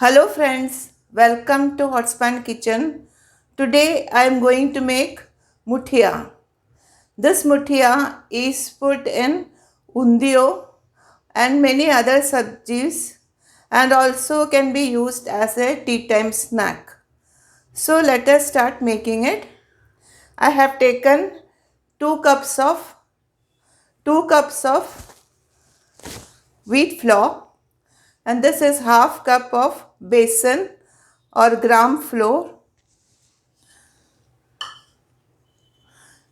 Hello friends, welcome to Hotspan Kitchen. Today I am going to make muthiya. This muthiya is put in UNDHIYU and many other sabjis and also can be used as a tea time snack. So let us start making it. I have taken 2 cups of 2 cups of wheat flour, and this is half cup of besan or gram flour,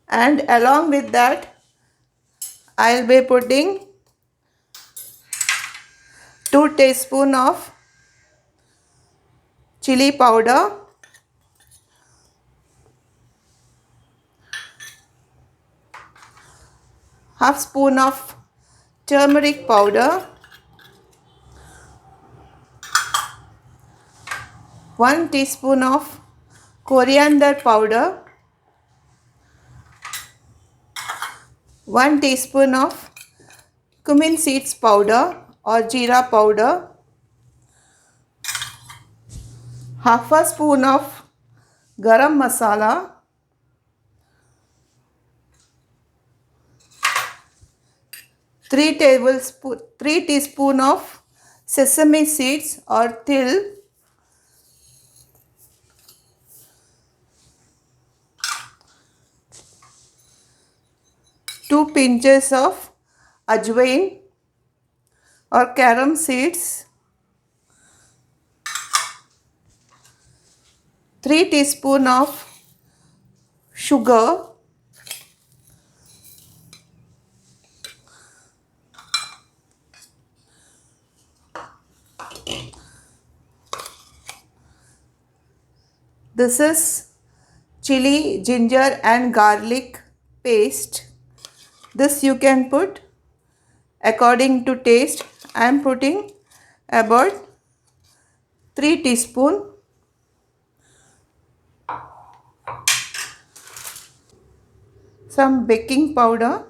and along with that I'll be putting 2 teaspoons of chilli powder, half spoon of turmeric powder, 1 teaspoon of coriander powder, 1 teaspoon of cumin seeds powder or jeera powder, half a spoon of garam masala, 3 teaspoon of sesame seeds or til, 2 pinches of ajwain or carom seeds, 3 teaspoon of sugar, this is chilli, ginger and garlic paste. This you can put according to taste. I am putting about 3 teaspoon. Some baking powder,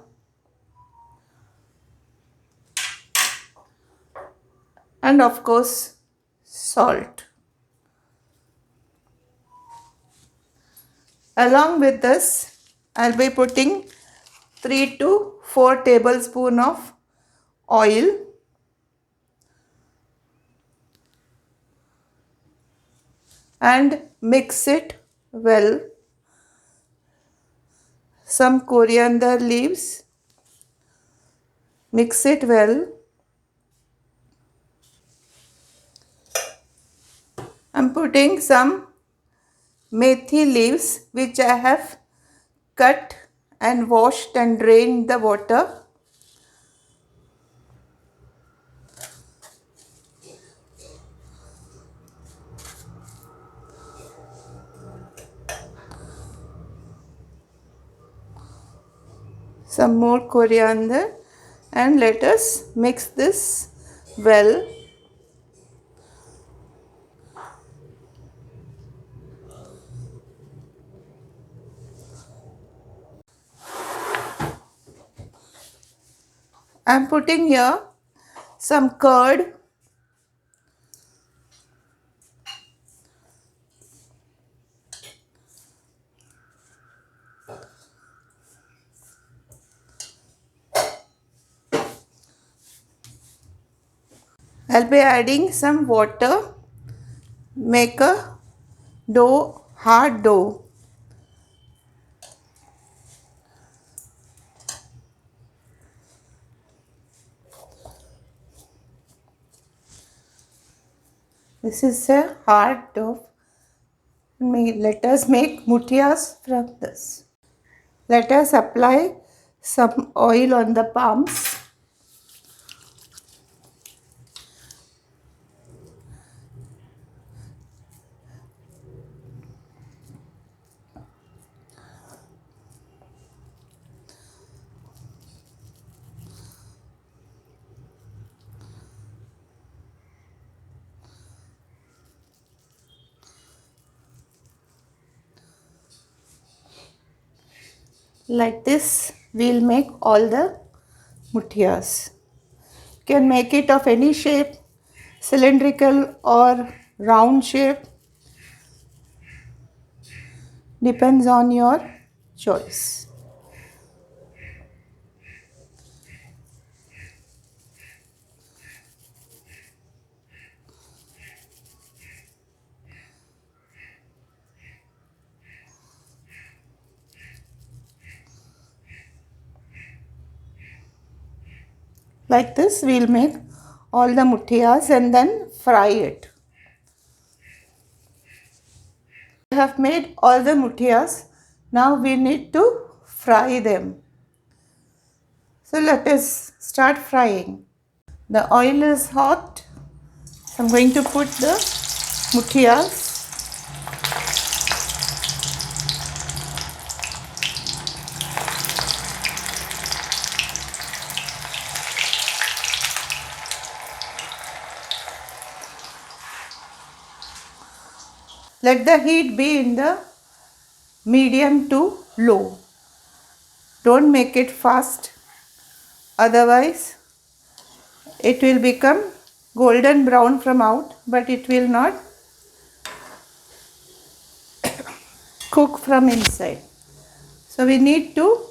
and of course salt. Along with this, I'll be putting 3 to 4 tablespoons of oil, and mix it well. Some coriander leaves, mix it well. I'm putting some methi leaves which I have cut and washed and drained the water. Some more coriander, and let us mix this well. I am putting here some curd, I'll be adding some water, make a hard dough. This is a hard dough. Let us make muthiyas from this. Let us apply some oil on the palms. Like this, we'll make all the muthiyas. You can make it of any shape, cylindrical or round shape, depends on your choice. Like this we'll make all the muthiyas and then fry it. I have made all the muthiyas. Now we need to fry them. So let us start frying. The oil is hot. So I'm going to put the muthiyas. Let the heat be in the medium to low. Don't make it fast, otherwise it will become golden brown from out, but it will not cook from inside. So we need to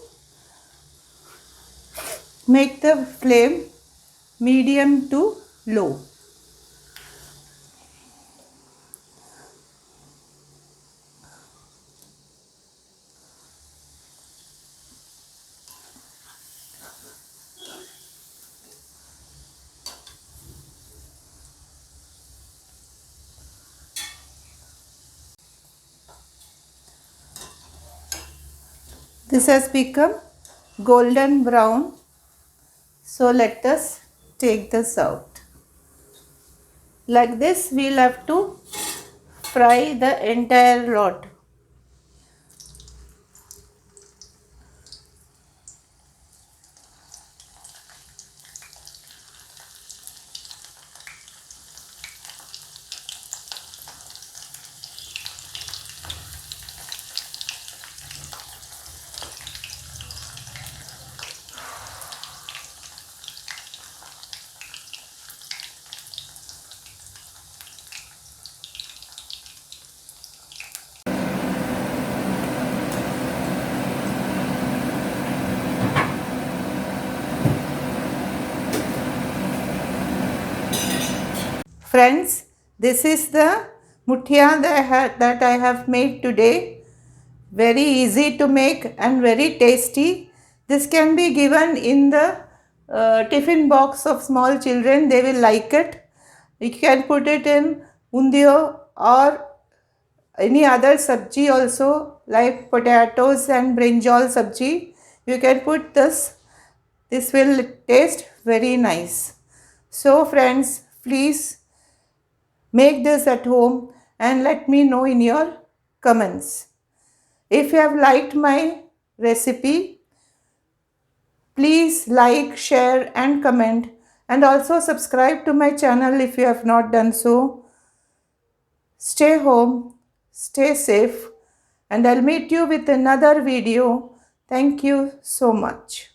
make the flame medium to low. This has become golden brown. So let us take this out. Like this we'll have to fry the entire lot. Friends, this is the muthiya that I have made today. Very easy to make and very tasty. This can be given in the tiffin box of small children. They will like it. You can put it in UNDHIYU or any other sabji also, like potatoes and brinjal sabji. You can put this. This will taste very nice. So friends, please make this at home and let me know in your comments. If you have liked my recipe, please like, share and comment, and also subscribe to my channel if you have not done so. Stay home, stay safe, and I'll meet you with another video. Thank you so much.